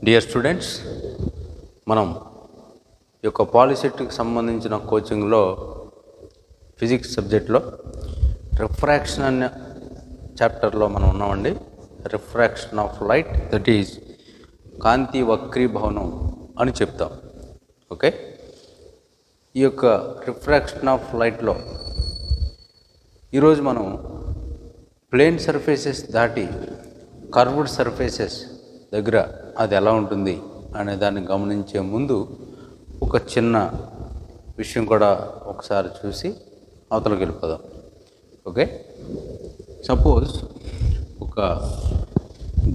Dear students, మనం ఈ యొక్క పాలిసెట్కి సంబంధించిన కోచింగ్లో ఫిజిక్స్ సబ్జెక్ట్లో రిఫ్రాక్షన్ అనే చాప్టర్లో మనం ఉన్నామండి. Refraction of light, that is కాంతి వక్రీభవనం అని చెప్తాం. ఓకే, ఈ యొక్క రిఫ్రాక్షన్ ఆఫ్ లైట్లో ఈరోజు మనం ప్లేన్ సర్ఫేసెస్ దాటి కర్వ్డ్ సర్ఫేసెస్ దగ్గర అది ఎలా ఉంటుంది అనే దాన్ని గమనించే ముందు ఒక చిన్న విషయం కూడా ఒకసారి చూసి అవతలకి వెళ్ళిపోదాం. ఓకే, సపోజ్ ఒక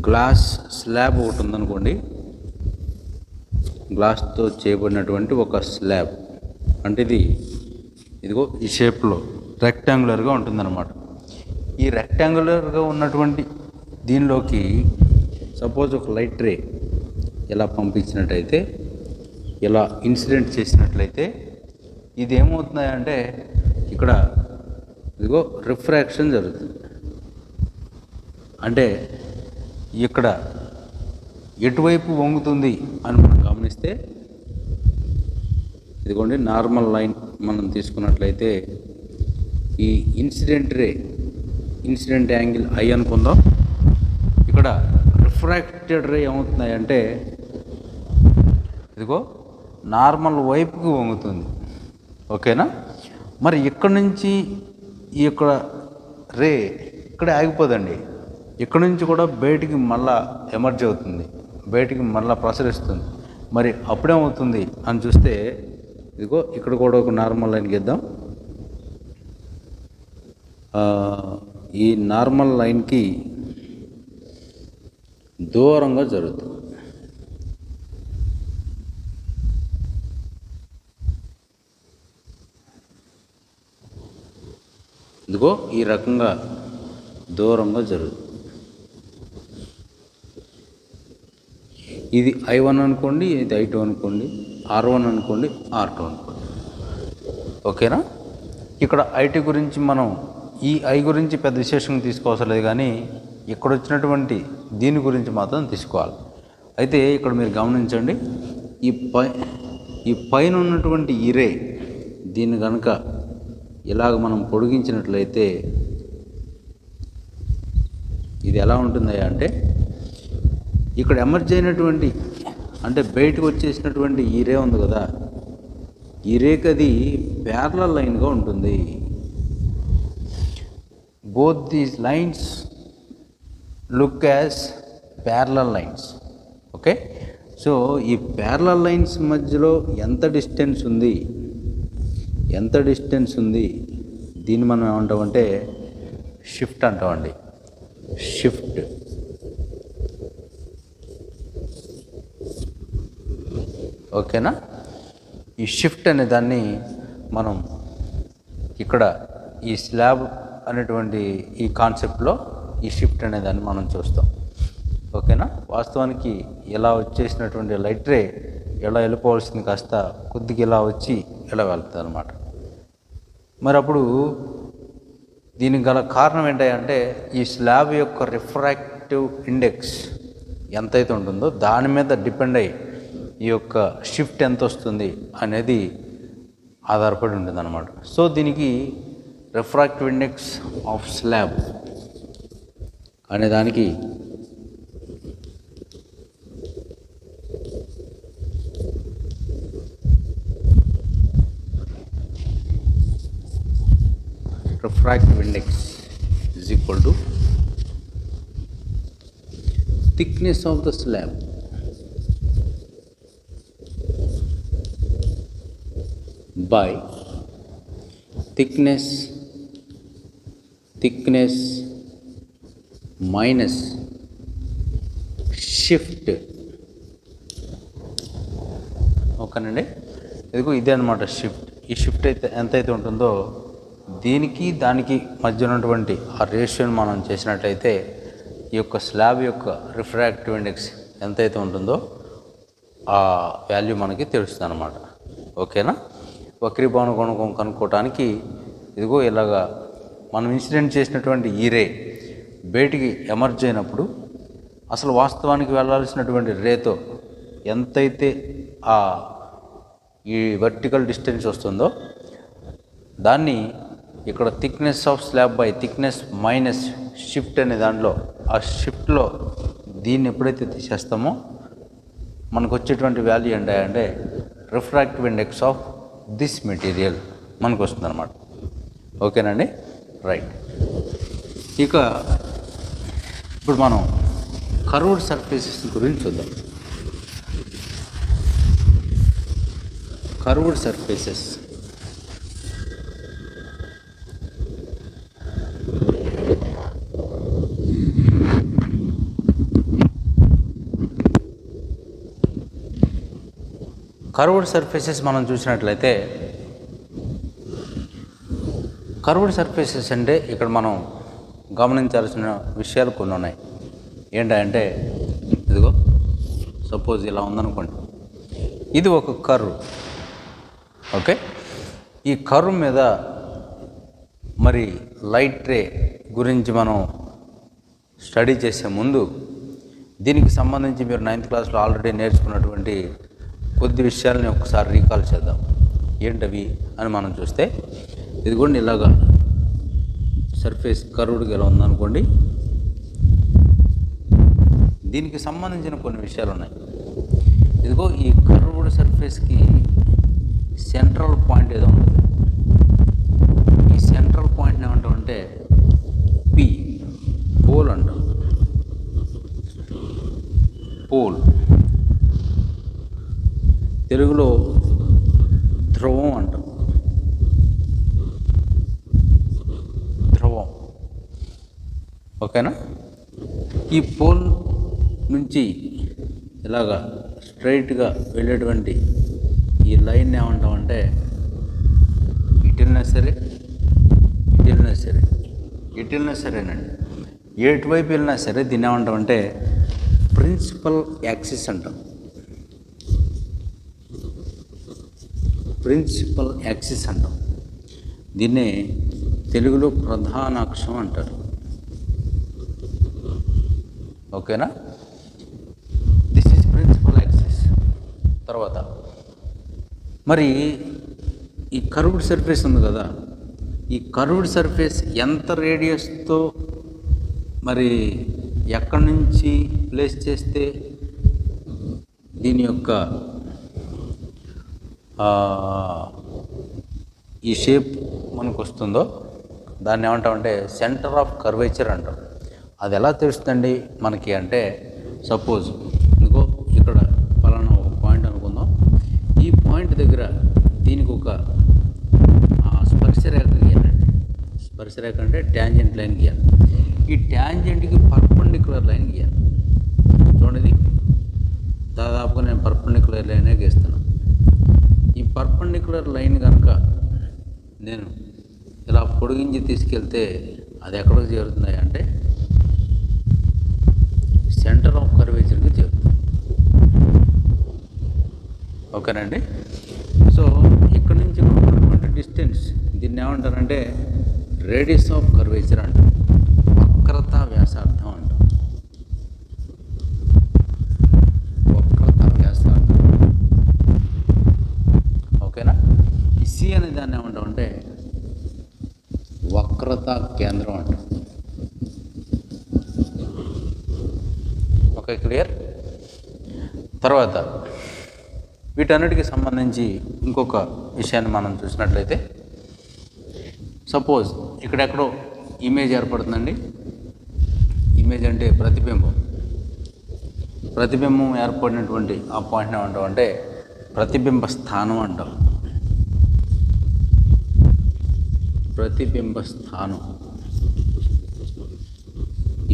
గ్లాస్ స్లాబ్ ఒకటి ఉందనుకోండి. గ్లాస్తో చేయబడినటువంటి ఒక స్లాబ్ అంటే ఇదిగో ఈ షేప్లో రెక్టాంగులర్గా ఉంటుందన్నమాట. ఈ రెక్టాంగులర్గా ఉన్నటువంటి దీనిలోకి సపోజ్ ఒక లైట్ రే ఇలా పంపించినట్టయితే, ఇలా ఇన్సిడెంట్ చేసినట్లయితే ఇది ఏమవుతుందంటే ఇక్కడ ఇదిగో రిఫ్రాక్షన్ జరుగుతుంది. అంటే ఇక్కడ ఎటువైపు వంగుతుంది అని మనం గమనిస్తే, ఇదిగోండి నార్మల్ లైన్ మనం తీసుకున్నట్లయితే ఈ ఇన్సిడెంట్ యాంగిల్ ఐ అనుకుందాం. ఇక్కడ రిఫ్రాక్టెడ్ రే ఏమవుతున్నాయంటే ఇదిగో నార్మల్ వైపుకి వంగుతుంది. ఓకేనా? మరి ఇక్కడ నుంచి ఈ యొక్క రే ఇక్కడే ఆగిపోదండి. ఇక్కడ నుంచి కూడా బయటికి మళ్ళా ఎమర్జ్ అవుతుంది, బయటికి మళ్ళా ప్రసరిస్తుంది. మరి అప్పుడేమవుతుంది అని చూస్తే ఇదిగో ఇక్కడ కూడా ఒక నార్మల్ లైన్ గీద్దాం. ఈ నార్మల్ లైన్కి దూరంగా జరుగుతుంది. ఇదిగో ఈ రకంగా దూరంగా జరుగుతుంది. ఇది I1 అనుకోండి, ఇది I2 అనుకోండి, R1 అనుకోండి, R2 అనుకోండి. ఓకేనా? ఇక్కడ I2 గురించి మనం ఈ I గురించి పెద్ద విశేషంగా తీసుకోవసరం లేదు, కానీ ఇక్కడ వచ్చినటువంటి దీని గురించి మాత్రం తీసుకోవాలి. అయితే ఇక్కడ మీరు గమనించండి, ఈ పైన ఉన్నటువంటి ఈ రే దీన్ని కనుక ఇలాగ మనం పొడిగించినట్లయితే ఇది ఎలా ఉంటుంది అంటే, ఇక్కడ ఎమర్జ్ అయినటువంటి అంటే బయటకు వచ్చేసినటువంటి ఈ రే ఉంది కదా, ఈ రేకి అది ప్యారలల్ లైన్గా ఉంటుంది. Both these lines look as parallel lines. Okay, so ఈ ప్యారలల్ లైన్స్ మధ్యలో ఎంత డిస్టెన్స్ ఉంది దీన్ని మనం ఏమంటామంటే షిఫ్ట్ అంటామండి. షిఫ్ట్. ఓకేనా? ఈ షిఫ్ట్ అనే దాన్ని మనం ఇక్కడ ఈ స్లాబ్ అనేటువంటి ఈ కాన్సెప్ట్లో ఈ షిఫ్ట్ అనే దాన్ని మనం చూస్తాం. ఓకేనా? వాస్తవానికి ఇలా వచ్చేసినటువంటి లైట్ రే ఎలా వెళ్ళిపోవాల్సింది కాస్త కొద్దిగా ఇలా వచ్చి ఇలా వెళ్తుంది అనమాట. మరి అప్పుడు దీనికి గల కారణం ఏంటంటే, ఈ స్లాబ్ యొక్క రిఫ్రాక్టివ్ ఇండెక్స్ ఎంతైతే ఉంటుందో దాని మీద డిపెండ్ అయ్యి ఈ యొక్క షిఫ్ట్ ఎంత వస్తుంది అనేది ఆధారపడి ఉంటుంది అన్నమాట. సో దీనికి రిఫ్రాక్టివ్ ఇండెక్స్ ఆఫ్ స్లాబ్ అనే దానికి refractive index is equal to thickness of the slab by thickness minus shift. ఓకేనండి, ఇదిగో ఇదే అనమాట షిఫ్ట్. ఈ షిఫ్ట్ అయితే ఎంతైతే ఉంటుందో దీనికి దానికి మధ్య ఉన్నటువంటి ఆ రేషియోని మనం చేసినట్లయితే ఈ యొక్క స్లాబ్ యొక్క రిఫ్రాక్టివ్ ఇండెక్స్ ఎంతైతే ఉంటుందో ఆ వాల్యూ మనకి తెలుస్తుంది అన్నమాట. ఓకేనా? వక్రీభవన గుణకం కనుక్కోవటానికి ఇదిగో ఇలాగా మనం ఇన్సిడెంట్ చేసినటువంటి ఈ రే బయటికి ఎమర్జ్ అయినప్పుడు అసలు వాస్తవానికి వెళ్ళాల్సినటువంటి రేతో ఎంతైతే ఈ వర్టికల్ డిస్టెన్స్ వస్తుందో దాన్ని ఇక్కడ thickness of slab by thickness minus shift అనే దాంట్లో ఆ షిఫ్ట్లో దీన్ని ఎప్పుడైతే తీసేస్తామో మనకు వచ్చేటువంటి వాల్యూ ఏంటంటే refractive index of this material మనకు వస్తుంది అన్నమాట. ఓకేనండి, రైట్. ఇక ఇప్పుడు మనం కర్వ్డ్ సర్ఫేసెస్ గురించి చూద్దాం. కర్వ్డ్ సర్ఫేసెస్ మనం చూసినట్లయితే కర్వ్డ్ సర్ఫేసెస్ అంటే ఇక్కడ మనం గమనించాల్సిన విషయాలు కొన్ని ఉన్నాయి. ఏంటంటే ఇదిగో సపోజ్ ఇలా ఉందనుకోండి, ఇది ఒక కర్వ్. ఓకే, ఈ కర్వ్ మీద మరి లైట్ రే గురించి మనం స్టడీ చేసే ముందు దీనికి సంబంధించి మీరు 9th క్లాస్లో ఆల్రెడీ నేర్చుకున్నటువంటి కొద్ది విషయాలని ఒకసారి రీకాల్ చేద్దాం. ఏంటవి అని మనం చూస్తే, ఇదిగోండి ఇలాగా సర్ఫేస్ కర్వ్డ్గా ఎలా ఉందనుకోండి, దీనికి సంబంధించిన కొన్ని విషయాలు ఉన్నాయి. ఇదిగో ఈ కర్వ్డ్ సర్ఫేస్కి సెంట్రల్ పాయింట్ ఏదో ఉంటుంది. ఈ సెంట్రల్ పాయింట్ని ఏమంటామంటే పి, పోల్ అంటాం. పోల్ తెలుగులో ధ్రువం అంటాం. ధ్రువం, ఓకేనా. ఈ పోల్ నుంచి ఇలాగా స్ట్రైట్గా వెళ్ళేటువంటి ఈ లైన్ ఏమంటామంటే ఇటెల్నా సరేనండి, ఎటువైపు వెళ్ళినా సరే దీన్ని ఏమంటామంటే ప్రిన్సిపల్ యాక్సిస్ అంటాం. దీన్నే తెలుగులో ప్రధాన అక్షం అంటారు. ఓకేనా, దిస్ ఈజ్ ప్రిన్సిపల్ యాక్సిస్. తర్వాత మరి ఈ కర్వ్డ్ సర్ఫేస్ ఉంది కదా, ఈ కర్వ్డ్ సర్ఫేస్ ఎంత రేడియస్తో మరి ఎక్కడి నుంచి ప్లేస్ చేస్తే దీని యొక్క ఈ షేప్ మనకు వస్తుందో దాన్ని ఏమంటామంటే సెంటర్ ఆఫ్ కర్వేచర్ అంటాం. అది ఎలా తెలుస్తుందండి మనకి అంటే, సపోజ్ ఇదిగో ఇక్కడ పలానా ఒక పాయింట్ అనుకుందాం. ఈ పాయింట్ దగ్గర దీనికి ఒక స్పర్శరేఖ గీయాలండి. స్పర్శరేఖ అంటే ట్యాంజెంట్ లైన్ గీయాలి. ఈ ట్యాంజెంట్కి పర్పెండిక్యులర్ లైన్ గీయాలి. చూడండి, దాదాపుగా నేను పర్పెండిక్యులర్ లైనే గీస్తున్నాను. ఈ పర్పెండిక్యులర్ లైన్ కనుక నేను ఇలా పొడిగించి తీసుకెళ్తే అది ఎక్కడికి చేరుతుంది అంటే సెంటర్ ఆఫ్ కర్వేచర్కి చేరుతుంది. ఓకేనండి. సో ఇక్కడ నుంచి ఉన్నటువంటి డిస్టెన్స్ దీన్ని ఏమంటారంటే రేడియస్ ఆఫ్ కర్వేచర్ అంటాం. వక్రత వ్యాసార్థం అంటాం. ఓకేనా. ఈ సి అనే దాన్ని ఏమంటామంటే వక్రత కేంద్రం అంటాం. Okay, clear. తర్వాత వీటన్నిటికి సంబంధించి ఇంకొక విషయాన్ని మనం చూసినట్లయితే, సపోజ్ ఇక్కడెక్కడో ఇమేజ్ ఏర్పడుతుందండి. ఇమేజ్ అంటే ప్రతిబింబం ఏర్పడినటువంటి ఆ పాయింట్ని ఏమంటాం అంటే ప్రతిబింబ స్థానం అంటాం.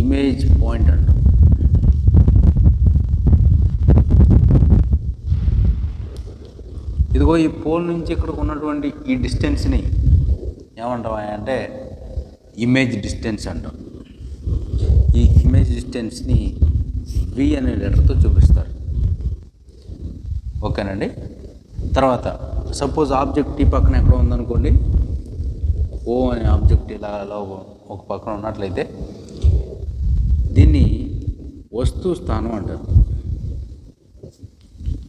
ఇమేజ్ పాయింట్ అంటాం. ఇదిగో ఈ పోల్ నుంచి ఇక్కడికి ఉన్నటువంటి ఈ డిస్టెన్స్ని ఏమంటాం అంటే ఇమేజ్ డిస్టెన్స్ అంటాం. ఈ ఇమేజ్ డిస్టెన్స్ని వి అనే లెటర్తో చూపిస్తారు. ఓకేనండి. తర్వాత సపోజ్ ఆబ్జెక్ట్ ఈ పక్కన ఎక్కడ ఉందనుకోండి, ఓ అనే ఆబ్జెక్ట్ ఇలా ఒక పక్కన ఉన్నట్లయితే దీన్ని వస్తు స్థానం అంటారు.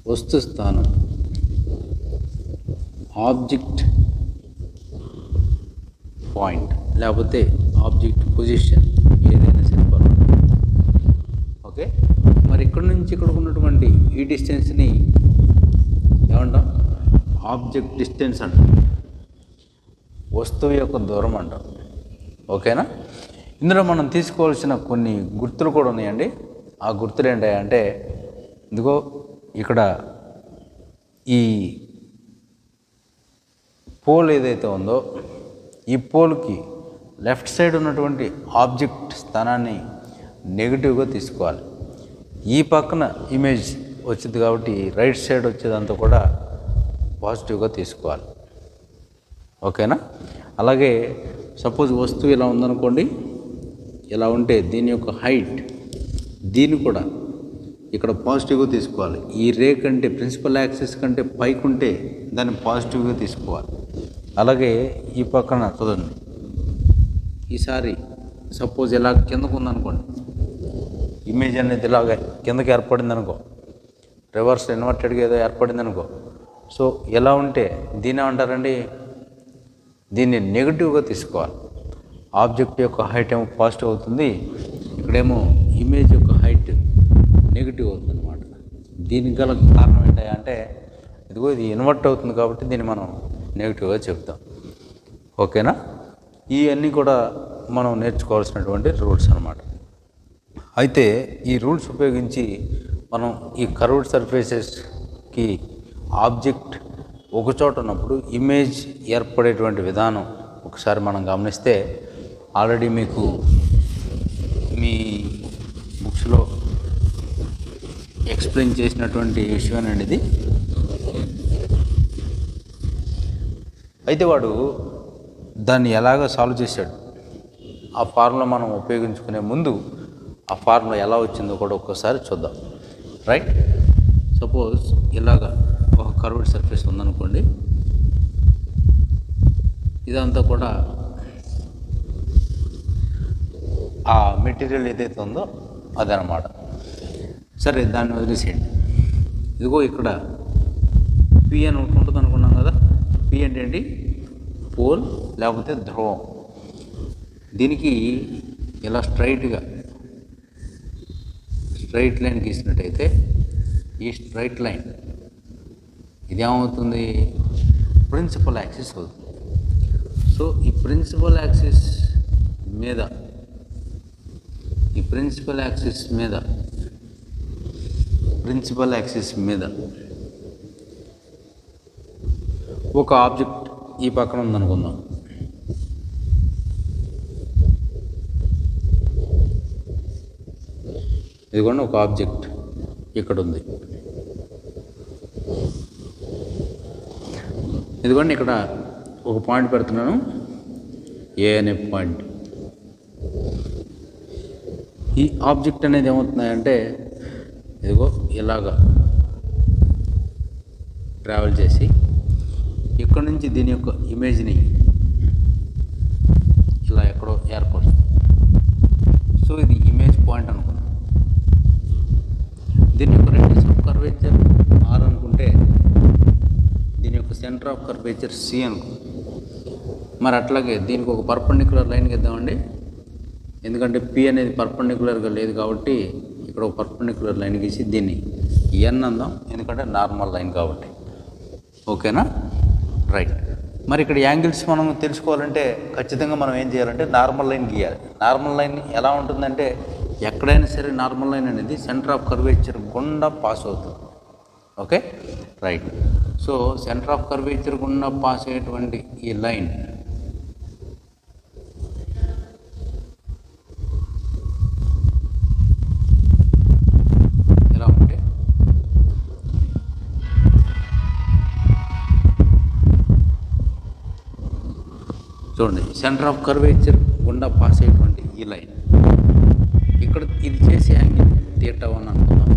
వస్తు స్థానం, ఆబ్జెక్ట్ పాయింట్ లేకపోతే ఆబ్జెక్ట్ పొజిషన్ ఏదైనా సరే పర్వాలేదు. ఓకే, మరి ఇక్కడ నుంచి ఇక్కడ ఉన్నటువంటి ఈ డిస్టెన్స్ని ఏమంటాం? ఆబ్జెక్ట్ డిస్టెన్స్ అంటాం, వస్తువు యొక్క దూరం అంటాం. ఓకేనా? ఇందులో మనం తీసుకోవాల్సిన కొన్ని గుర్తులు కూడా ఉన్నాయండి. ఆ గుర్తులు ఏంటంటే, ఇదిగో ఇక్కడ ఈ పోల్ ఏదైతే ఉందో ఈ పోల్కి లెఫ్ట్ సైడ్ ఉన్నటువంటి ఆబ్జెక్ట్ స్థానాన్ని నెగిటివ్గా తీసుకోవాలి. ఈ పక్కన ఇమేజ్ వచ్చింది కాబట్టి రైట్ సైడ్ వచ్చేదంతా కూడా పాజిటివ్గా తీసుకోవాలి. ఓకేనా? అలాగే సపోజ్ వస్తువు ఇలా ఉందనుకోండి, ఇలా ఉంటే దీని యొక్క హైట్ దీన్ని కూడా ఇక్కడ పాజిటివ్గా తీసుకోవాలి. ఈ రే కంటే ప్రిన్సిపల్ యాక్సిస్ కంటే పైకి ఉంటే దాన్ని పాజిటివ్గా తీసుకోవాలి. అలాగే ఈ పక్కన చూడండి, ఈసారి సపోజ్ ఇలా కిందకు ఉందనుకోండి, ఇమేజ్ అనేది ఇలాగ కిందకి ఏర్పడింది అనుకో, రివర్స్ ఇన్వర్టెడ్గా ఏదో ఏర్పడింది అనుకో. సో ఎలా ఉంటే దీన్ని ఏమంటారండి? దీన్ని నెగిటివ్గా తీసుకోవాలి. ఆబ్జెక్ట్ యొక్క హైట్ ఏమో పాజిటివ్ అవుతుంది, ఇక్కడేమో ఇమేజ్ యొక్క హైట్ నెగిటివ్ అవుతుంది అనమాట. దీనికి గల కారణం ఏంటంటే ఇదిగో ఇది ఇన్వర్ట్ అవుతుంది కాబట్టి దీన్ని మనం నెగిటివ్గా చెప్తాం. ఓకేనా? ఇవన్నీ కూడా మనం నేర్చుకోవాల్సినటువంటి రూల్స్ అన్నమాట. అయితే ఈ రూల్స్ ఉపయోగించి మనం ఈ కర్వ్డ్ సర్ఫేసెస్కి ఆబ్జెక్ట్ ఒక చోట ఉన్నప్పుడు ఇమేజ్ ఏర్పడేటువంటి విధానం ఒకసారి మనం గమనిస్తే, ఆల్రెడీ మీకు మీ బుక్స్లో ఎక్స్ప్లెయిన్ చేసినటువంటి విషయం అనేది. అయితే వాడు దాన్ని ఎలాగ సాల్వ్ చేశాడు, ఆ ఫార్ములా మనం ఉపయోగించుకునే ముందు ఆ ఫార్ములా ఎలా వచ్చిందో కూడా ఒక్కసారి చూద్దాం. రైట్? సపోజ్ ఇలాగ ఒక కర్వ్డ్ సర్ఫేస్ ఉందనుకోండి, ఇదంతా కూడా ఆ మెటీరియల్ ఏదైతే ఉందో అదనమాట. సరే, దాన్ని వదిలేసేయండి. ఇదిగో ఇక్కడ పి అని ఒకటి ఉంటుంది అనుకున్నాం కదా. పి అంటే ఏంటి? పోల్ లేకపోతే ధ్రువం. దీనికి ఇలా స్ట్రైట్ లైన్ గీసినట్టయితే ఈ స్ట్రైట్ లైన్ ఇదేమవుతుంది? ప్రిన్సిపల్ యాక్సిస్ అవుతుంది. సో ఈ ప్రిన్సిపల్ యాక్సిస్ మీద ఒక ఆబ్జెక్ట్ ఈ పక్కన ఉందనుకుందాం. ఇదిగోండి, ఒక ఆబ్జెక్ట్ ఇక్కడ ఉంది. ఇదిగోండి, ఇక్కడ ఒక పాయింట్ పెడుతున్నాను, ఏ అనే పాయింట్. ఈ ఆబ్జెక్ట్ అనేది ఏమవుతున్నాయంటే ఇదిగో ఇలాగా ట్రావెల్ చేసి ఇక్కడ నుంచి దీని యొక్క ఇమేజ్ని ఇలా ఎక్కడో ఏర్పడుతుంది. సో ఇది ఇమేజ్ పాయింట్ అనుకున్నాం. దీని యొక్క రేడియస్ ఆఫ్ కర్వేచర్ ఆర్ అనుకుంటే దీని యొక్క సెంటర్ ఆఫ్ కర్వేచర్ సి అనుకో. మరి అట్లాగే దీనికి ఒక పర్పెండిక్యులర్ లైన్ ఇద్దామండి. ఎందుకంటే పి అనేది పర్పెండిక్యులర్గా లేదు కాబట్టి ఇక్కడ ఒక పర్పెండిక్యులర్ లైన్ గీసి దీన్ని ఎన్ అందాం, ఎందుకంటే నార్మల్ లైన్ కాబట్టి. ఓకేనా? రైట్. మరి ఇక్కడ యాంగిల్స్ మనం తెలుసుకోవాలంటే ఖచ్చితంగా మనం ఏం చేయాలంటే నార్మల్ లైన్ గీయాలి. నార్మల్ లైన్ ఎలా ఉంటుందంటే ఎక్కడైనా సరే నార్మల్ లైన్ అనేది సెంటర్ ఆఫ్ కర్వేచర్ గుండా పాస్ అవుతుంది. Okay, right. So centre of curvature గుండా పాస్ అయ్యేటువంటి ఈ లైన్ ఎలా ఉంటే చూడండి, సెంటర్ ఆఫ్ కర్వేచర్ గుండా పాస్ అయ్యేటువంటి ఈ లైన్ ఇక్కడ ఇది చేసే యాంగిల్ θ1 అనుకుందాం.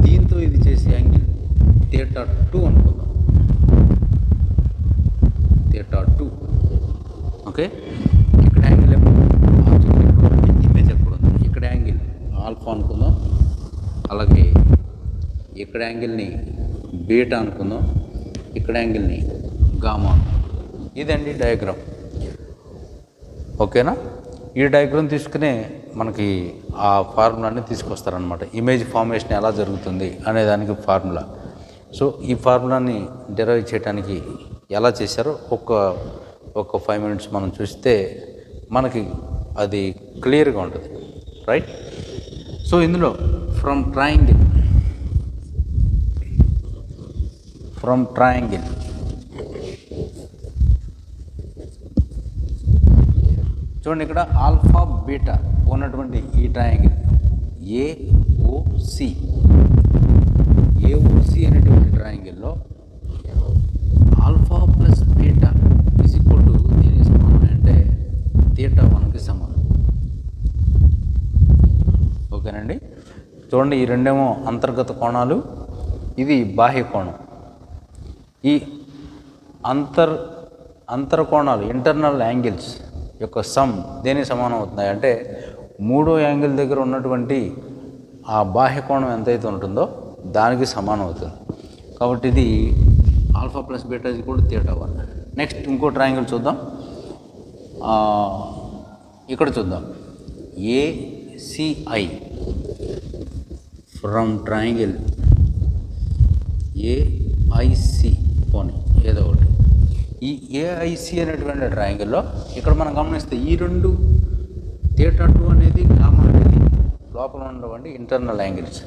దీంతో ఇది చేసే యాంగిల్ θ2 అనుకుందాం. θ2. ఓకే, ఇక్కడ యాంగిల్ ఆబ్జెక్ట్ ఎక్కడ ఉంది, ఇమేజ్ ఎక్కడ ఉంది, ఇక్కడ యాంగిల్ ఆల్ఫా అనుకుందాం. అలాగే ఇక్కడ యాంగిల్ని బీటా అనుకుందాం, ఇక్కడ యాంగిల్ని గామా. ఇదండి డయాగ్రామ్. ఓకేనా? ఈ డయాగ్రామ్ తీసుకునే మనకి ఆ ఫార్ములాని తీసుకొస్తారనమాట. ఇమేజ్ ఫార్మేషన్ ఎలా జరుగుతుంది అనే దానికి ఫార్ములా. సో ఈ ఫార్ములాని డెరైవ్ చేయడానికి ఎలా చేశారో ఒక 5 minutes మనం చూస్తే మనకి అది క్లియర్గా ఉంటుంది. రైట్? సో ఇందులో ఫ్రమ్ ట్రయాంగిల్ చూడండి, ఇక్కడ ఆల్ఫా బీటా ఉన్నటువంటి ఈ ట్రయాంగిల్ ఏఓసి అనేటువంటి ట్రయాంగిల్లో alpha plus beta is equal to దేనికి సమానం అంటే తీటా 1కి సమానం. ఓకేనండి? చూడండి, ఈ రెండేమో అంతర్గత కోణాలు, ఇది బాహ్య కోణం. ఈ అంతర్కోణాలు ఇంటర్నల్ యాంగిల్స్ యొక్క సమ్ దేనికి సమానం అవుతున్నాయి అంటే మూడో యాంగిల్ దగ్గర ఉన్నటువంటి ఆ బాహ్య కోణం ఎంతైతే ఉంటుందో దానికి సమానం అవుతుంది. కాబట్టి ఇది ఆల్ఫా ప్లస్ బీటా ఇది కూడా తీటా 1. నెక్స్ట్ ఇంకో ట్రయాంగిల్ చూద్దాం. ఇక్కడ చూద్దాం, ఏసిఐ ఫ్రమ్ ట్రయాంగిల్ ఏఐసి పోనీ ఏదో ఒకటి. ఈ ఏఐసి అనేటువంటి ట్రయాంగిల్లో ఇక్కడ మనం గమనిస్తే ఈ రెండు తీటా 2 అనేది గామా అనేది లోపల ఉన్నటువంటి internal angles.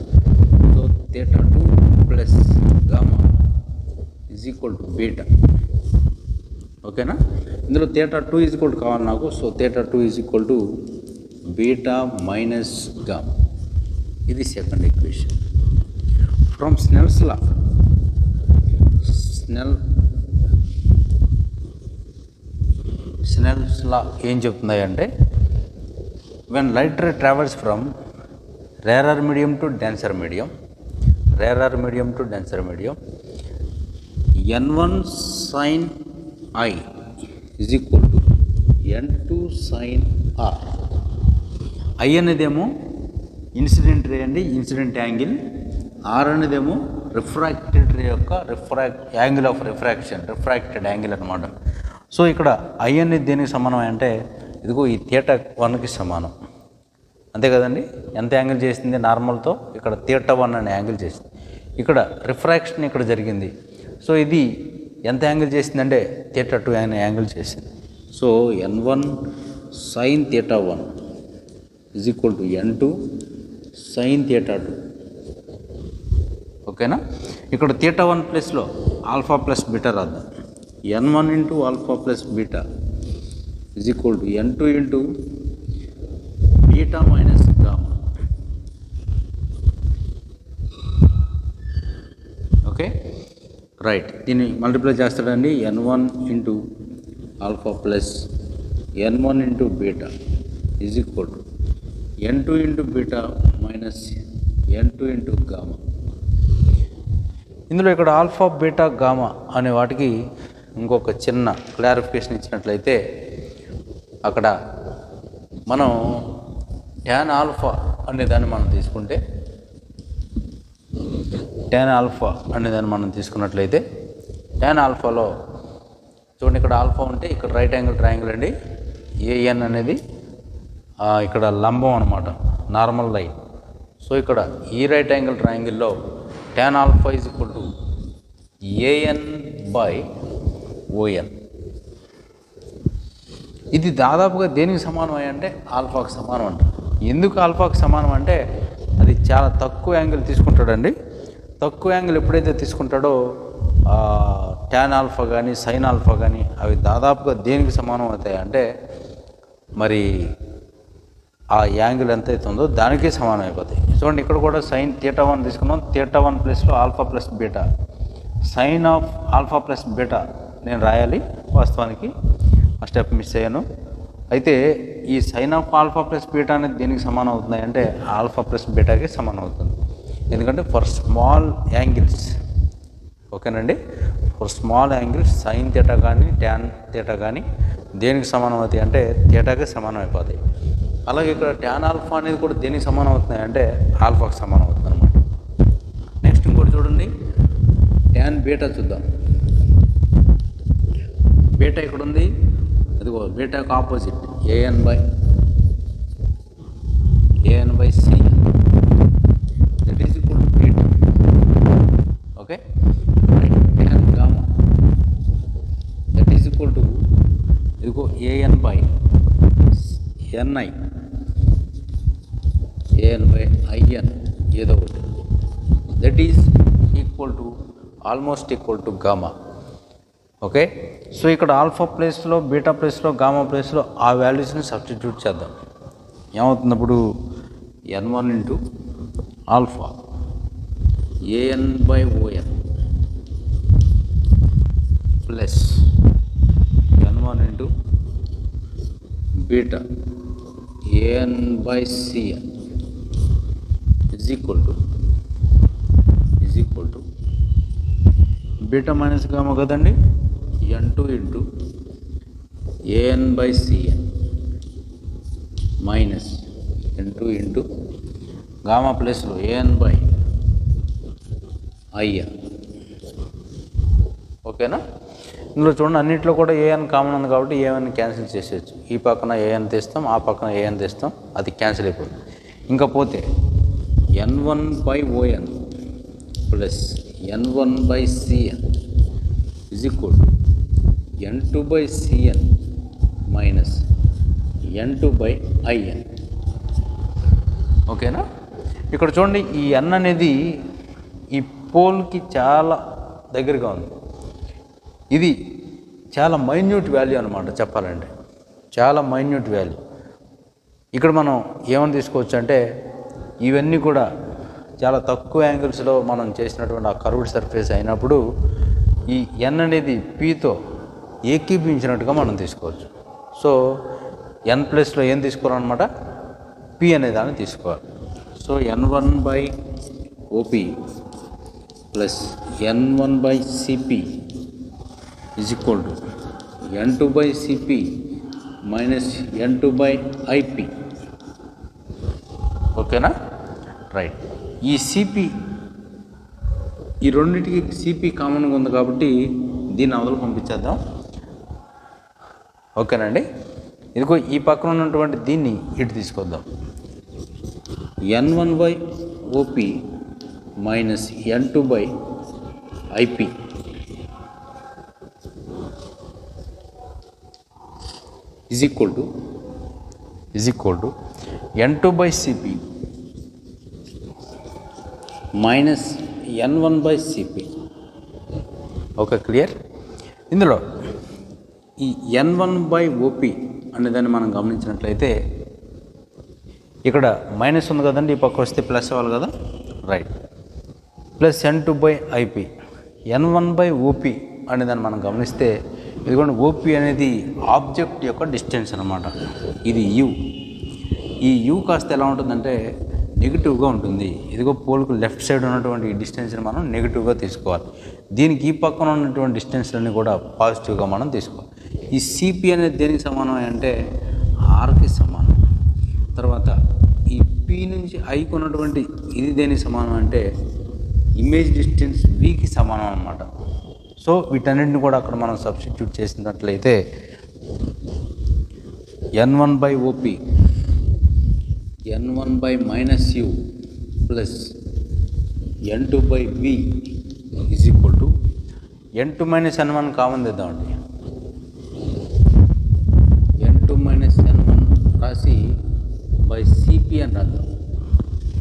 So theta 2 plus gamma is equal to beta. ఓకేనా? ఇందులో తీటా 2 ఈజ్ ఈక్వల్ టు కావాలి నాకు. So theta 2 is equal to beta minus gamma. ఇది second equation. From Snell's law ఏం చెప్తుంది అంటే when light ray travels from rarer medium to denser medium n1 sin I is equal to n2 sin R. I అనేదేమో incident ray అండి, incident angle. R అనేదేమో refracted ray యొక్క angle of refracted angle అనమాట. So ఇక్కడ I అనేది దేనికి సమానం అంటే ఇదిగో ఈ తీటా 1కి సమానం. అంతే కదండి? ఎంత యాంగిల్ చేసింది నార్మల్తో? ఇక్కడ తీటా 1 అనే యాంగిల్ చేసింది. ఇక్కడ రిఫ్రాక్షన్ ఇక్కడ జరిగింది. సో ఇది ఎంత యాంగిల్ చేసిందంటే తీటా 2 అనే యాంగిల్ చేసింది. So n1 sin theta 1 is equal to n2 sin theta 2. ఓకేనా? ఇక్కడ తీటా 1 ప్లస్లో ఆల్ఫా ప్లస్ బీటా రాద్దాం. n1 into alpha plus beta is equal to n2 into beta minus gamma. Okay, right. దీన్ని multiply చేస్తాడండి. n1 into alpha plus n1 into beta is equal to n2 into beta minus n2 into gamma. ఇందులో ఇక్కడ alpha beta gamma అనే వాటికి ఇంకొక చిన్న clarification ఇచ్చినట్లయితే అక్కడ మనం tan ఆల్ఫా అనేదాన్ని మనం తీసుకున్నట్లయితే tan ఆల్ఫాలో చూడండి, ఇక్కడ ఆల్ఫా ఉంటే ఇక్కడ రైట్ యాంగిల్ ట్రయాంగిల్ అండి. ఏఎన్ అనేది ఇక్కడ లంబం అనమాట, నార్మల్ లైన్. సో ఇక్కడ ఈ రైట్ యాంగిల్ ట్రయాంగిల్లో tan alpha is equal to AN by ON. ఇది దాదాపుగా దేనికి సమానం అంటే ఆల్ఫాకి సమానం అంట. ఎందుకు ఆల్ఫాకి సమానం అంటే అది చాలా తక్కువ యాంగిల్ తీసుకుంటాడండి. తక్కువ యాంగిల్ ఎప్పుడైతే తీసుకుంటాడో tan ఆల్ఫా కానీ సైన్ ఆల్ఫా కానీ అవి దాదాపుగా దేనికి సమానం అవుతాయి అంటే మరి ఆ యాంగిల్ ఎంత అవుతుందో దానికే సమానం అయిపోతాయి. చూడండి, ఇక్కడ కూడా సైన్ తీటా 1 తీసుకున్నాం. తీటా 1 ప్లస్లో alpha plus beta, sine of alpha plus beta నేను రాయాలి. వాస్తవానికి ఆ స్టెప్ మిస్ అయ్యాను. అయితే ఈ sine of alpha plus beta అనేది దేనికి సమానం అవుతుంది అంటే ఆల్ఫా ప్లస్ బీటాకి సమానం అవుతుంది. ఎందుకంటే ఫర్ స్మాల్ యాంగిల్స్, ఓకేనండి, for small angles sine theta కానీ ట్యాన్ తీటా కానీ దేనికి సమానం అవుతాయి అంటే తీటాకి సమానం అయిపోతాయి. అలాగే ఇక్కడ ట్యాన్ ఆల్ఫా అనేది కూడా దేనికి సమానం అవుతుంది అంటే ఆల్ఫాకి సమానం అవుతుంది అనమాట. నెక్స్ట్ ఇంకోటి చూడండి, ట్యాన్ బీటా చూద్దాం. బీటా ఇక్కడ ఉంది, అదిగో బీటాకు opposite AN by C, that is equal to beta. Okay, tan gamma that is equal to ఇదిగో AN by NI, AN by IN ఏదో ఒకటి, that is equal to almost equal to gamma. Okay, so ఇక్కడ alpha ప్లేస్లో beta ప్లేస్లో gamma ప్లేస్లో ఆ వాల్యూస్ని substitute చేద్దాం. ఏమవుతుంది అప్పుడు? n1 into alpha AN by ON plus n1 into beta AN by CN is equal to beta minus gamma కదండి, n2 into AN by CN minus n2 into gamma ప్లస్లో AN by IN. ఓకేనా? ఇందులో చూడండి, అన్నింటిలో కూడా AN common ఉంది కాబట్టి AN cancel చేసేయచ్చు. ఈ పక్కన ఏఎన్ తెస్తాం, ఆ పక్కన ఏఎన్ తెస్తాం, అది క్యాన్సిల్ అయిపోతుంది. ఇంకా పోతే n1 by ON plus n1 by CN is equal to n2 by CN minus n2 by IN. ఓకేనా? ఇక్కడ చూడండి, ఈ n అనేది ఈ పోల్కి చాలా దగ్గరగా ఉంది. ఇది చాలా మైన్యూట్ వాల్యూ అనమాట, చెప్పాలంటే చాలా మైన్యూట్ వాల్యూ. ఇక్కడ మనం ఏమని తీసుకోవచ్చు అంటే, ఇవన్నీ కూడా చాలా తక్కువ యాంగిల్స్లో మనం చేసినటువంటి ఆ కర్వ్డ్ సర్ఫేస్ అయినప్పుడు ఈ n అనేది pతో ఏకీభించినట్టుగా మనం తీసుకోవచ్చు. సో n ప్లస్లో ఏం తీసుకోవాలన్నమాట? p అనే దాన్ని తీసుకోవాలి. So n1 by OP plus n1 by CP is equal to n2 by CP minus n2 by IP. ఓకేనా? రైట్. ఈ సిపి, ఈ రెండింటికి సిపి కామన్గా ఉంది కాబట్టి దీన్ని అవతల పంపించేద్దాం. ఓకేనండి? ఇదిగో ఈ పక్కన ఉన్నటువంటి దీన్ని ఇటు తీసుకొద్దాం. n1 by OP minus n2 by IP is equal to n2 by CP minus n1 by CP. Okay, clear? ఇందులో ఈ n1 బై ఓపీ అనేదాన్ని మనం గమనించినట్లయితే ఇక్కడ మైనస్ ఉంది కదండి, ఈ పక్క వస్తే ప్లస్ అవ్వాలి కదా, right. Plus n2 by IP, n1 by OP అనేదాన్ని మనం గమనిస్తే ఇదిగోండి, ఓపీ అనేది ఆబ్జెక్ట్ యొక్క డిస్టెన్స్ అనమాట. ఇది యూ. ఈ యూ కాస్త ఎలా ఉంటుందంటే నెగిటివ్గా ఉంటుంది. ఇదిగో పోల్కు లెఫ్ట్ సైడ్ ఉన్నటువంటి ఈ డిస్టెన్స్ని మనం నెగిటివ్గా తీసుకోవాలి. దీనికి ఈ పక్కన ఉన్నటువంటి డిస్టెన్స్లన్నీ కూడా పాజిటివ్గా మనం తీసుకోవాలి. ఈ సిపి అనేది దేనికి సమానం అంటే ఆర్కి సమానం. తర్వాత ఈ పి నుంచి ఐకి ఉన్నటువంటి ఇది దేనికి సమానం అంటే ఇమేజ్ డిస్టెన్స్ వికి సమానం అన్నమాట. సో వీటన్నింటిని కూడా అక్కడ మనం సబ్స్టిట్యూట్ చేసినట్లయితే n1 by OP n1 by minus U plus n2 by V is equal to n2 minus n1 common తెద్దామండి. n2 మైనస్ n1 రాసి బై సిపి అని రాద్దాం.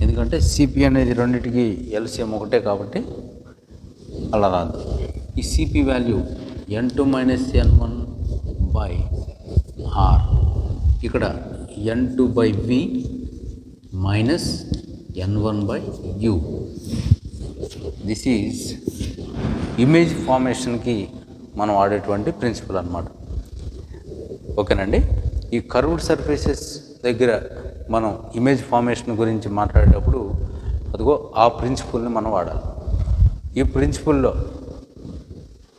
ఎందుకంటే సిపి అనేది రెండింటికి ఎల్సిఎం ఒకటే కాబట్టి అలా రాద్దాం. ఈ CP value n2 minus n1 by R, ఇక్కడ n2 by V minus n1 by U. This is image ఫార్మేషన్కి మనం వాడేటువంటి ప్రిన్సిపల్ అన్నమాట. ఓకేనండి? ఈ కర్వ్డ్ సర్ఫేసెస్ దగ్గర మనం ఇమేజ్ ఫార్మేషన్ గురించి మాట్లాడేటప్పుడు అదిగో ఆ ప్రిన్సిపల్ని మనం వాడాలి. ఈ ప్రిన్సిపల్లో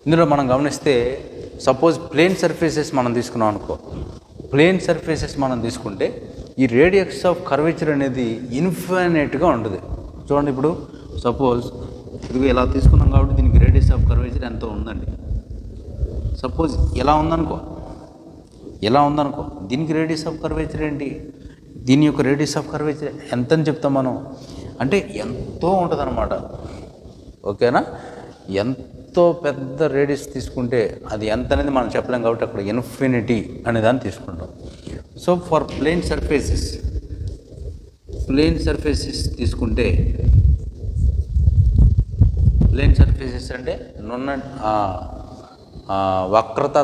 ఇందులో మనం గమనిస్తే సపోజ్ ప్లేన్ సర్ఫేసెస్ మనం తీసుకున్నాం అనుకో, ప్లేన్ సర్ఫేసెస్ మనం తీసుకుంటే ఈ రేడియస్ ఆఫ్ కర్వేచర్ అనేది ఇన్ఫైనైట్గా ఉంటుంది. చూడండి, ఇప్పుడు సపోజ్ ఇదిగో ఇలా తీసుకున్నాం కాబట్టి దీనికి రేడియస్ ఆఫ్ కర్వేచర్ ఎంతో ఉందండి. సపోజ్ ఇలా ఉందనుకో, దీనికి రేడియస్ ఆఫ్ కర్వేచర్ ఏంటి, దీని యొక్క రేడియస్ ఆఫ్ కర్వేచర్ ఎంత అని చెప్తాం మనం, అంటే ఎంతో ఉంటుంది అనమాట. ఓకేనా, ఎంతో పెద్ద రేడియస్ తీసుకుంటే అది ఎంత అనేది మనం చెప్పలేం కాబట్టి అక్కడ ఇన్ఫినిటీ అనే దాన్ని తీసుకుంటాం. సో ఫర్ ప్లేన్ సర్ఫేసెస్ తీసుకుంటే, ప్లేన్ సర్ఫేసెస్ అంటే నున్న వక్రతా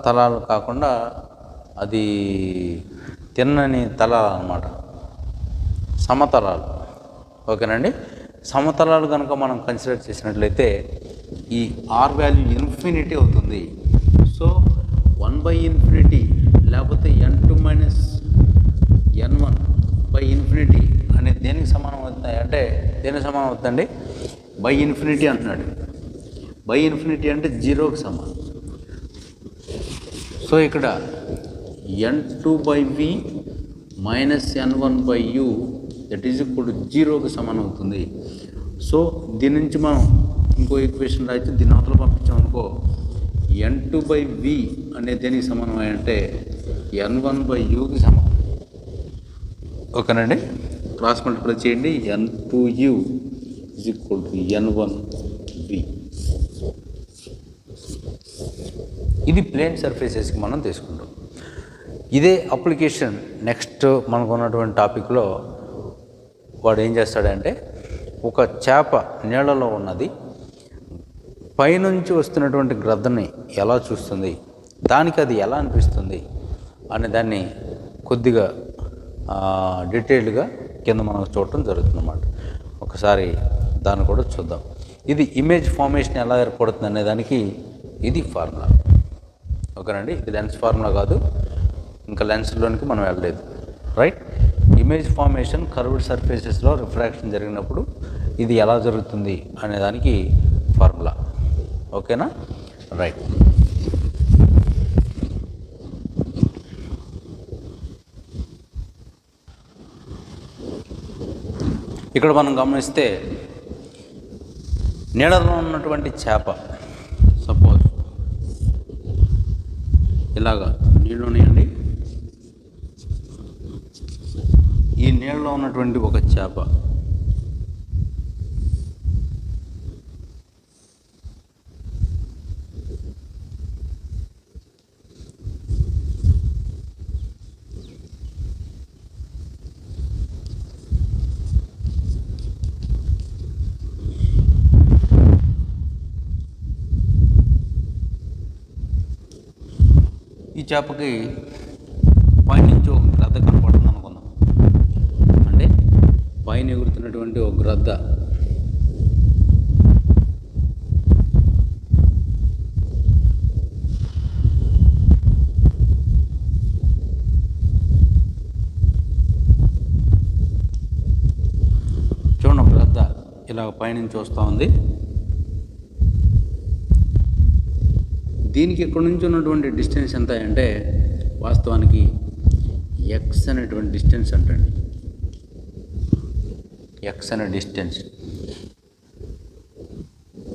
తలాలు కాకుండా అది తిన్నని తలాలు అన్నమాట, సమతలాలు. ఓకేనండి, సమతలాలు కనుక మనం కన్సిడర్ చేసినట్లయితే ఈ ఆర్ వాల్యూ ఇన్ఫినిటీ అవుతుంది. సో 1/∞ లేకపోతే n2 - n1/∞ అనేది దేనికి సమానం అవుతాయి అంటే, దేనికి సమానం అవుతుందండి, /∞ అంటున్నాడు. /∞ అంటే 0కి సమానం. సో ఇక్కడ n2/v - n1/u దట్ ఈజ్ ఇప్పుడు 0కి సమానం అవుతుంది. సో దీని నుంచి మనం ఇంకో ఈక్వేషన్ రాయితే దీని అవతల పంపించామనుకో, n2/v అనేది దేనికి సమానం అంటే n1/uకి సమానం. ఓకేనండి, క్రాస్ మల్టిప్లై చేయండి, n2u = n1v. ఇది ప్లేన్ సర్ఫేసెస్కి మనం తీసుకుంటాం. ఇదే అప్లికేషన్ నెక్స్ట్ మనకు ఉన్నటువంటి టాపిక్లో వాడు ఏం చేస్తాడంటే, ఒక చేప నీళ్ళలో ఉన్నది పైనుంచి వస్తున్నటువంటి గ్రద్దని ఎలా చూస్తుంది, దానికి అది ఎలా అనిపిస్తుంది అనే దాన్ని కొద్దిగా డీటెయిల్డ్గా కింద మనం చూడటం జరుగుతుంది అన్నమాట. ఒకసారి దాన్ని కూడా చూద్దాం. ఇది ఇమేజ్ ఫార్మేషన్ ఎలా ఏర్పడుతుంది అనే దానికి ఇది ఫార్ములా. ఓకేనండి, ఇది లెన్స్ ఫార్ములా కాదు, ఇంకా లెన్స్లోనికి మనం వెళ్ళలేదు. రైట్, ఇమేజ్ ఫార్మేషన్ కర్వ్డ్ సర్ఫేసెస్లో రిఫ్రాక్షన్ జరిగినప్పుడు ఇది ఎలా జరుగుతుంది అనే దానికి ఫార్ములా. ఓకేనా, రైట్. ఇక్కడ మనం గమనిస్తే నీళ్ళలో ఉన్నటువంటి చేప, సపోజ్ ఇలాగా నీళ్ళు ఉన్నాయండి, ఈ నీళ్ళలో ఉన్నటువంటి ఒక చేప ఈ చేపకి పైనుంచి ఒక గ్రద్ద కనపడుతుంది అనుకుందాం. అంటే పైన ఎగురుతున్నటువంటి ఒక గ్రద్ద చూడండి, ఒక గ్రద్ద ఇలా పైనుంచి వస్తూ ఉంది. దీనికి ఇక్కడ నుంచి ఉన్నటువంటి డిస్టెన్స్ ఎంత అంటే వాస్తవానికి ఎక్స్ అనేటువంటి డిస్టెన్స్ అంటండి. ఎక్స్ అనే డిస్టెన్స్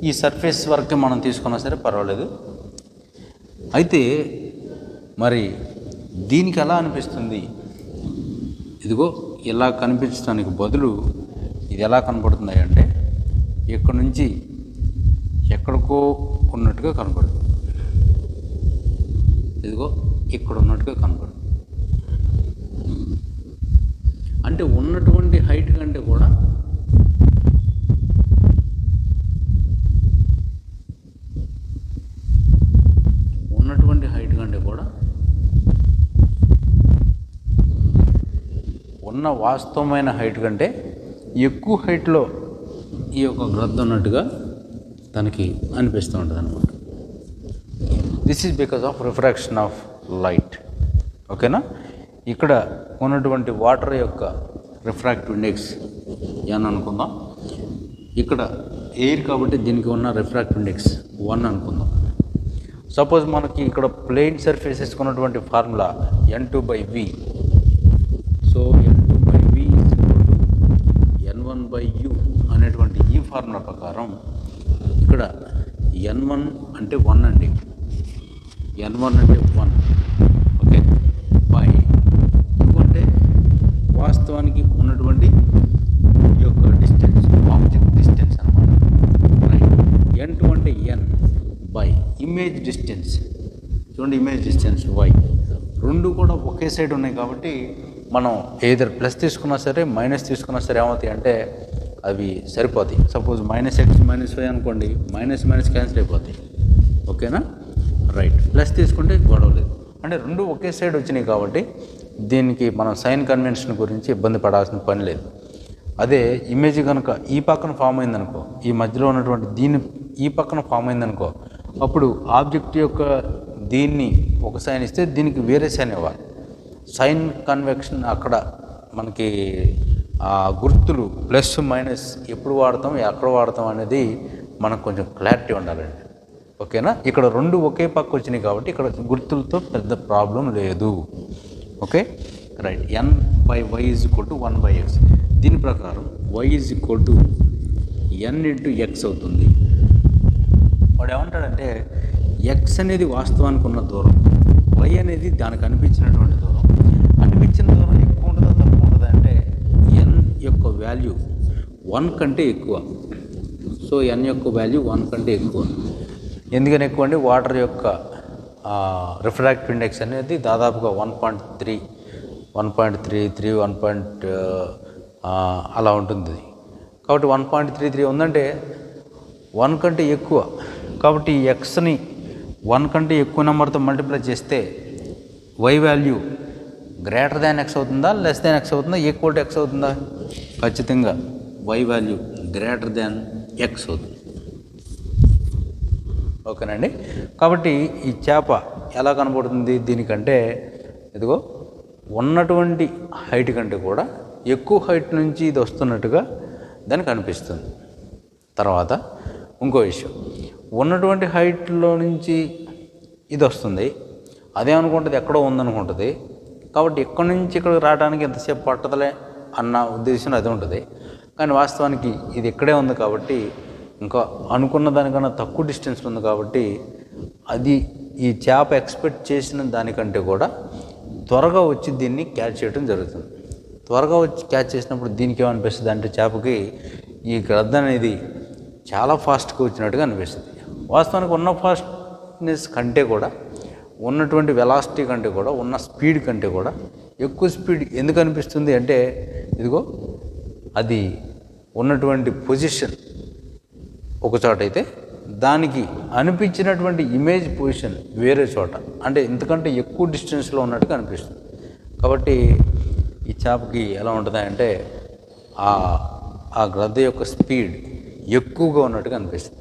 ఈ సర్ఫేస్ వరకు మనం తీసుకున్నా సరే పర్వాలేదు. అయితే మరి దీనికి ఎలా అనిపిస్తుంది, ఇదిగో ఇలా కనిపించడానికి బదులు ఇది ఎలా కనపడుతుంది అంటే ఇక్కడ నుంచి ఎక్కడికో ఉన్నట్టుగా కనపడుతుంది. ఇదిగో ఇక్కడ ఉన్నట్టుగా కనపడు, అంటే ఉన్నటువంటి హైట్ కంటే కూడా ఉన్న వాస్తవమైన హైట్ కంటే ఎక్కువ హైట్లో ఈ యొక్క గ్రద్ద ఉన్నట్టుగా తనకి అనిపిస్తూ ఉంటుంది అన్నమాట. This is because of refraction of light. ఓకేనా, ఇక్కడ ఉన్నటువంటి వాటర్ యొక్క రిఫ్రాక్టివ్ ఇండెక్స్ n అనుకుందాం. ఇక్కడ ఎయిర్ కాబట్టి దీనికి ఉన్న రిఫ్రాక్టివ్ ఇండెక్స్ 1 అనుకుందాం. సపోజ్ మనకి ఇక్కడ ప్లెయిన్ సర్ఫేసెస్ ఉన్నటువంటి formula n2/v. So n2/v n1/u formula ప్రకారం ఇక్కడ n1 అంటే 1 అండి, n1 అంటే 1, ఓకే, బై ఎందుకంటే వాస్తవానికి ఉన్నటువంటి ఈ యొక్క డిస్టెన్స్, ఆబ్జెక్ట్ డిస్టెన్స్ అనమాట, రైట్. n2 అంటే n బై ఇమేజ్ డిస్టెన్స్, చూడండి ఇమేజ్ డిస్టెన్స్ y, రెండు కూడా ఒకే సైడ్ ఉన్నాయి కాబట్టి మనం ఏదర్ ప్లస్ తీసుకున్నా సరే మైనస్ తీసుకున్నా సరే ఏమవుతాయి అంటే అవి సరిపోతాయి. సపోజ్ -x -y అనుకోండి, మైనస్ క్యాన్సిల్ అయిపోతాయి, ఓకేనా, రైట్. ప్లస్ తీసుకుంటే గొడవ లేదు, అంటే రెండు ఒకే సైడ్ వచ్చినాయి కాబట్టి దీనికి మనం సైన్ కన్వెన్షన్ గురించి ఇబ్బంది పడాల్సిన పని లేదు. అదే ఇమేజ్ కనుక ఈ పక్కన ఫామ్ అయిందనుకో, ఈ మధ్యలో ఉన్నటువంటి దీన్ని ఈ పక్కన ఫామ్ అయిందనుకో, అప్పుడు ఆబ్జెక్ట్ యొక్క దీన్ని ఒక సైన్ ఇస్తే దీనికి వేరే సైన్ ఇవ్వాలి. సైన్ కన్వెక్షన్ అక్కడ మనకి గుర్తులు ప్లస్ మైనస్ ఎప్పుడు వాడతాం, ఎక్కడ వాడతాం అనేది మనకు కొంచెం క్లారిటీ ఉండాలండి, ఓకేనా. ఇక్కడ రెండు ఒకే పక్క వచ్చినాయి కాబట్టి ఇక్కడ గుర్తులతో పెద్ద ప్రాబ్లం లేదు, ఓకే, రైట్. n/y = 1/x, దీని ప్రకారం y = n × x అవుతుంది. వాడు ఏమంటాడంటే x అనేది వాస్తవానికి ఉన్న దూరం, y అనేది దానికి అనిపించినటువంటి దూరం. అనిపించిన దూరం ఎక్కువ ఉంటుందా తక్కువ ఉంటుందా అంటే n యొక్క వాల్యూ 1 కంటే ఎక్కువ. సో n యొక్క వాల్యూ 1 కంటే ఎక్కువ. ఎందుకని ఎక్కువ అంటే వాటర్ యొక్క రిఫ్రాక్టివ్ ఇండెక్స్ అనేది దాదాపుగా 1.3, 1.33, 1. అలా ఉంటుంది. కాబట్టి 1.33 ఉందంటే 1 కంటే ఎక్కువ. కాబట్టి ఈ ఎక్స్ని 1 కంటే ఎక్కువ నెంబర్తో మల్టిప్లై చేస్తే y వాల్యూ > x అవుతుందా, <x అవుతుందా, = x అవుతుందా? ఖచ్చితంగా y వాల్యూ > x అవుతుంది, ఓకేనండి. కాబట్టి ఈ చేప ఎలా కనబడుతుంది దీనికంటే, ఇదిగో ఉన్నటువంటి హైట్ కంటే కూడా ఎక్కువ హైట్ నుంచి ఇది వస్తున్నట్టుగా దానికి అనిపిస్తుంది. తర్వాత ఇంకో విషయం, ఉన్నటువంటి హైట్లో నుంచి ఇది వస్తుంది, అదేమనుకుంటుంది ఎక్కడో ఉందనుకుంటుంది. కాబట్టి ఇక్కడి నుంచి ఇక్కడికి రావడానికి ఎంతసేపు పట్టదులే అన్న ఉద్దేశం అది ఉంటుంది. కానీ వాస్తవానికి ఇది ఇక్కడే ఉంది కాబట్టి, ఇంకా అనుకున్న దానికన్నా తక్కువ డిస్టెన్స్ ఉంది కాబట్టి అది ఈ చేప ఎక్స్పెక్ట్ చేసిన దానికంటే కూడా త్వరగా వచ్చి దీన్ని క్యాచ్ చేయడం జరుగుతుంది. త్వరగా వచ్చి క్యాచ్ చేసినప్పుడు దీనికి ఏమనిపిస్తుంది అంటే చేపకి ఈ గ్రద్ద అనేది చాలా ఫాస్ట్గా వచ్చినట్టుగా అనిపిస్తుంది. వాస్తవానికి ఉన్న ఫాస్ట్నెస్ కంటే కూడా, ఉన్నటువంటి వెలాసిటీ కంటే కూడా, ఉన్న స్పీడ్ కంటే కూడా ఎక్కువ స్పీడ్ ఎందుకు అనిపిస్తుంది అంటే, ఇదిగో అది ఉన్నటువంటి పొజిషన్ ఒక చోట అయితే దానికి అనిపించినటువంటి ఇమేజ్ పొజిషన్ వేరే చోట, అంటే ఇంతకంటే ఎక్కువ డిస్టెన్స్లో ఉన్నట్టుగా అనిపిస్తుంది. కాబట్టి ఈ చేపకి ఎలా ఉంటుంది అంటే ఆ గ్రద్ద యొక్క స్పీడ్ ఎక్కువగా ఉన్నట్టుగా అనిపిస్తుంది,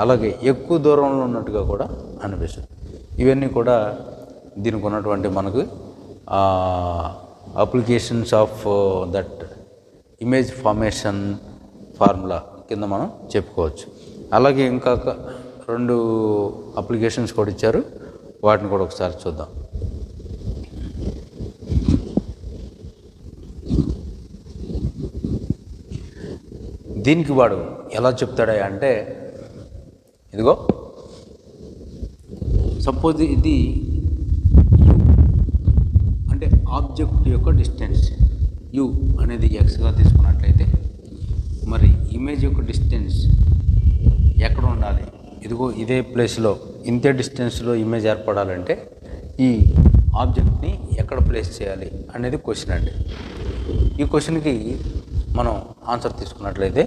అలాగే ఎక్కువ దూరంలో ఉన్నట్టుగా కూడా అనిపిస్తుంది. ఇవన్నీ కూడా దీనికి ఉన్నటువంటి మనకు applications of that image formation formula కింద మనం చెప్పుకోవచ్చు. అలాగే ఇంకా 2 అప్లికేషన్స్ కూడా ఇచ్చారు, వాటిని కూడా ఒకసారి చూద్దాం. దీనికి వాడు ఎలా చెప్తాడా అంటే, ఇదిగో సపోజ్ ఇది u అంటే ఆబ్జెక్ట్ యొక్క డిస్టెన్స్ u అనేది xగా తీసుకున్నట్లయితే, మరి ఇమేజ్ యొక్క డిస్టెన్స్ ఎక్కడ ఉండాలి? ఇదిగో ఇదే ప్లేస్లో ఇంతే డిస్టెన్స్లో ఇమేజ్ ఏర్పడాలంటే ఈ ఆబ్జెక్ట్ని ఎక్కడ ప్లేస్ చేయాలి అనేది క్వశ్చన్ అండి. ఈ క్వశ్చన్కి మనం ఆన్సర్ తీసుకున్నట్లయితే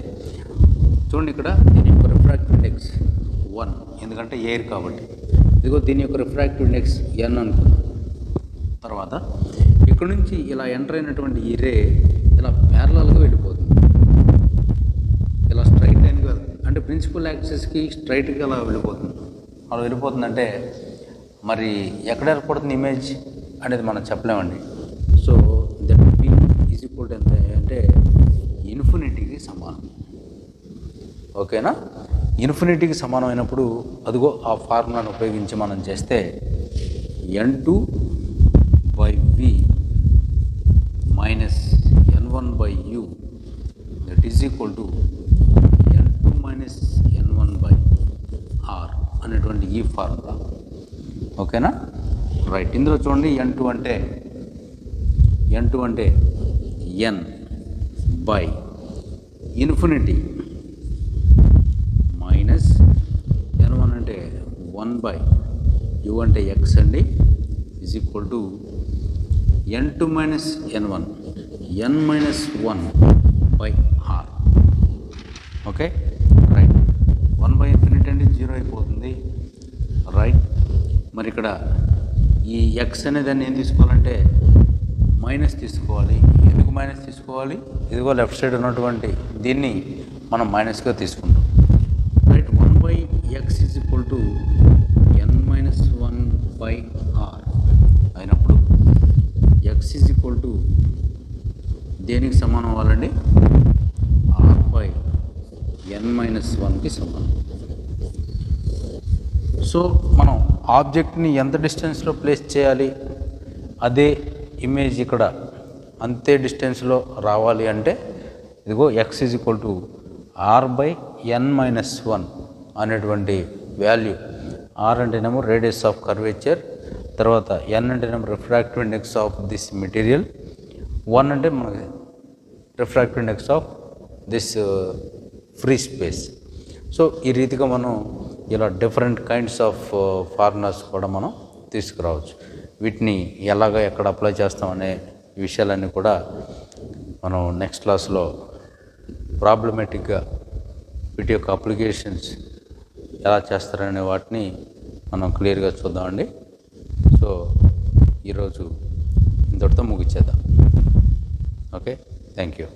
చూడండి, ఇక్కడ దీని యొక్క రిఫ్రాక్టివ్ ఇండెక్స్ 1, ఎందుకంటే ఎయిర్ కాబట్టి. ఇదిగో దీని యొక్క రిఫ్రాక్టివ్ ఇండెక్స్ n అనుకున్నాం. తర్వాత ఇక్కడ నుంచి ఇలా ఎంటర్ అయినటువంటి ఈ రే ఇలా ప్యారలల్గా వెళ్ళిపోతుంది, ఇలా స్ట్రైట్ లైన్ కాదు, అంటే ప్రిన్సిపల్ యాక్సిస్కి స్ట్రైట్గా అలా వెళ్ళిపోతుంది. అలా వెళ్ళిపోతుందంటే మరి ఎక్కడ ఏర్పడుతుంది ఇమేజ్ అనేది మనం చెప్పలేమండి. సో దట్ p = ఎంత అంటే ఇన్ఫినిటీకి సమానం, ఓకేనా. ఇన్ఫినిటీకి సమానమైనప్పుడు అదిగో ఆ ఫార్ములాను ఉపయోగించి మనం చేస్తే n2/v - n1/u = n2 ఈ ఫార్ములా. ఓకేనా? రైట్. ఇందులో చూడండి n2 అంటే n by infinity minus n1 అంటే 1 బై u అంటే x అండి is equal to n2 minus n1 n minus 1 by r. Okay right. 1 by infinity అంటే 0 అయిపోతుంది. రైట్. మరి ఇక్కడ ఈ x అనే దాన్ని ఏం తీసుకోవాలంటే మైనస్ తీసుకోవాలి. ఎందుకు మైనస్ తీసుకోవాలి? ఇదిగో లెఫ్ట్ సైడ్ ఉన్నటువంటి దీన్ని మనం మైనస్గా తీసుకుంటాం. Right. 1 by x is equal to n minus 1 by r అయినప్పుడు ఎక్స్ ఈజ్ ఈక్వల్ టు దేనికి సమానం అవ్వాలండి? ఆర్ బై n మైనస్ 1కి సమానం. సో మనం ఆబ్జెక్ట్ని ఎంత డిస్టెన్స్లో ప్లేస్ చేయాలి, అదే ఇమేజ్ ఇక్కడ అంతే డిస్టెన్స్లో రావాలి అంటే ఇదిగో x is equal to r by n minus 1 అనేటువంటి వాల్యూ. ఆర్ అంటేనేమో రేడియస్ ఆఫ్ కర్వేచర్, తర్వాత n అంటేనేమో refractive index of this material, 1 అంటే మనకి refractive index of this free space. So ఈ రీతిగా మనం ఇలా డిఫరెంట్ కైండ్స్ ఆఫ్ ఫార్ములాస్ కూడా మనం తీసుకురావచ్చు. వీటిని ఎలాగ ఎక్కడ అప్లై చేస్తామనే విషయాలన్నీ కూడా మనం నెక్స్ట్ క్లాస్లో ప్రాబ్లమేటిక్గా వీటి యొక్క అప్లికేషన్స్ ఎలా చేస్తారనే వాటిని మనం క్లియర్గా చూద్దామండి. సో ఈరోజు ఇంతటితో ముగిచ్చేద్దాం. Okay, thank you.